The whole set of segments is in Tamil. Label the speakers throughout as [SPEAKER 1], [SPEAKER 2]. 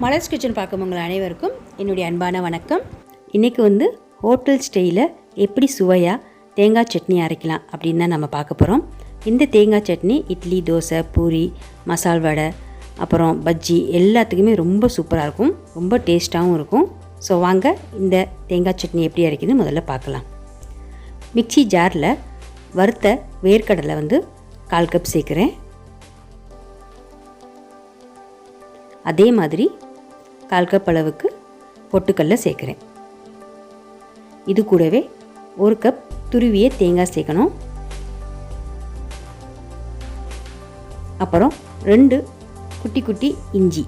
[SPEAKER 1] மலர்ஸ் கிச்சன் பார்க்கும் உங்கள் அனைவருக்கும் என்னுடைய அன்பான வணக்கம். இன்றைக்கி ஹோட்டல் ஸ்டைலில் எப்படி சுவையாக தேங்காய் சட்னி அரைக்கலாம் அப்படின்னு தான் நம்ம பார்க்க போகிறோம். இந்த தேங்காய் சட்னி இட்லி, தோசை, பூரி, மசால் வடை, அப்புறம் பஜ்ஜி எல்லாத்துக்குமே ரொம்ப சூப்பராக இருக்கும், ரொம்ப டேஸ்ட்டாகவும் இருக்கும். ஸோ வாங்க இந்த தேங்காய் சட்னி எப்படி அரைக்குதுன்னு முதல்ல பார்க்கலாம். மிக்சி ஜாரில் வறுத்த வேர்க்கடலை 1/4 கப் சேர்க்குறேன். அதே மாதிரி 1/4 கப் அளவுக்கு பொட்டுக்கடலை சேர்க்குறேன். இது கூடவே 1 கப் துருவிய தேங்காய் சேர்க்கணும். அப்புறம் 2 குட்டி குட்டி இஞ்சி,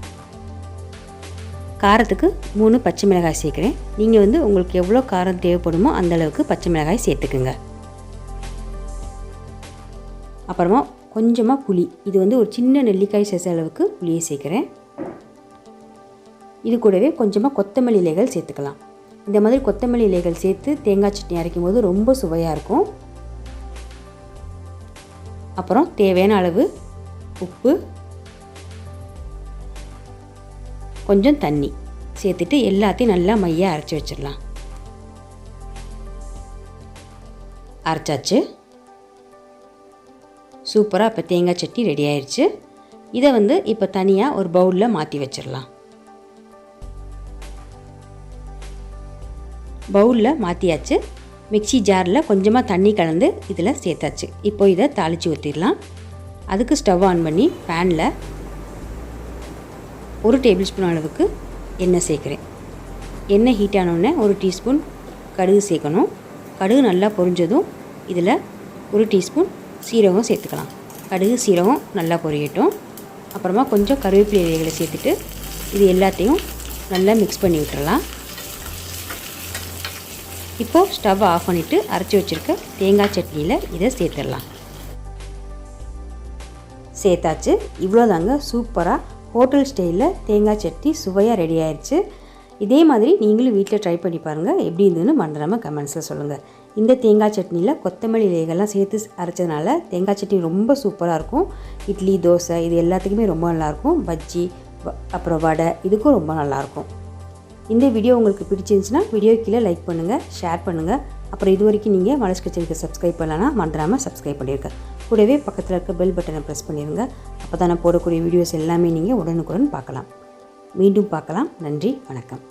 [SPEAKER 1] காரத்துக்கு 3 பச்சை மிளகாய் சேர்க்குறேன். நீங்கள் உங்களுக்கு எவ்வளோ காரம் தேவைப்படுமோ அந்த அளவுக்கு பச்சை மிளகாய் சேர்த்துக்குங்க. அப்புறமா கொஞ்சமாக புளி, இது ஒரு சின்ன நெல்லிக்காய் சைஸ் அளவுக்கு புளியை சேர்க்குறேன். இது கூடவே கொஞ்சமாக கொத்தமல்லி இலைகள் சேர்த்துக்கலாம். இந்த மாதிரி கொத்தமல்லி இலைகள் சேர்த்து தேங்காய் சட்னி அரைக்கும் போது ரொம்ப சுவையாக இருக்கும். அப்புறம் தேவையான அளவு உப்பு, கொஞ்சம் தண்ணி சேர்த்துட்டு எல்லாத்தையும் நல்லா மையாக அரைச்சி வச்சிடலாம். அரைச்சாச்சு. சூப்பராக இப்போ தேங்காய் சட்னி ரெடி ஆயிடுச்சு. இதை இப்போ தனியாக ஒரு பவுலில் மாற்றி வச்சிடலாம். பவுலில் மாற்றியாச்சு. மிக்சி ஜாரில் கொஞ்சமாக தண்ணி கலந்து இதில் சேர்த்தாச்சு. இப்போ இதை தாளித்து ஊற்றிடலாம். அதுக்கு ஸ்டவ் ஆன் பண்ணி பேனில் 1 டேபிள் ஸ்பூன் அளவுக்கு எண்ணெய் சேர்க்குறேன். எண்ணெய் ஹீட் ஆனோடனே 1 டீஸ்பூன் கடுகு சேர்க்கணும். கடுகு நல்லா பொரிஞ்சதும் இதில் 1 டீஸ்பூன் சீரகம் சேர்த்துக்கலாம். கடுகு சீரகம் நல்லா பொரியட்டும். அப்புறமா கொஞ்சம் கருவேப்பிலை இலைகளை சேர்த்துட்டு இது எல்லாத்தையும் நல்லா மிக்ஸ் பண்ணி விட்டுறலாம். இப்போது ஸ்டவ் ஆஃப் பண்ணிவிட்டு அரைச்சி வச்சுருக்க தேங்காய் சட்னியில் இதை சேர்த்துடலாம். சேர்த்தாச்சு. இவ்வளோதாங்க, சூப்பராக ஹோட்டல் ஸ்டைலில் தேங்காய் சட்னி சுவையாக ரெடி ஆயிடுச்சு. இதே மாதிரி நீங்களும் வீட்டில் ட்ரை பண்ணி பாருங்கள். எப்படி இருந்ததுன்னு மறந்துடாமல் கமெண்ட்ஸில் சொல்லுங்கள். இந்த தேங்காய் சட்னியில் கொத்தமல்லி இலைகள்லாம் சேர்த்து அரைச்சதுனால தேங்காய் சட்னி ரொம்ப சூப்பராக இருக்கும். இட்லி, தோசை இது எல்லாத்துக்குமே ரொம்ப நல்லாயிருக்கும். பஜ்ஜி, அப்புறம் வடை இதுக்கும் ரொம்ப நல்லாயிருக்கும். இந்த வீடியோ உங்களுக்கு பிடிச்சிருந்துச்சுன்னா வீடியோ கீழே லைக் பண்ணுங்கள், ஷேர் பண்ணுங்கள். அப்புறம் இது வரைக்கும் நீங்கள் மலர்ஸ் கிச்சனுக்கு சப்ஸ்கிரைப் பண்ணலன்னா மறந்துடாமல் சப்ஸ்கிரைப் பண்ணியிருங்க. கூடவே பக்கத்தில் இருக்க பெல் பட்டனை ப்ரெஸ் பண்ணிடுங்க. அப்போ தான் நான் போடக்கூடிய வீடியோஸ் எல்லாமே நீங்கள் உடனுக்குடன் பார்க்கலாம். மீண்டும் பார்க்கலாம். நன்றி, வணக்கம்.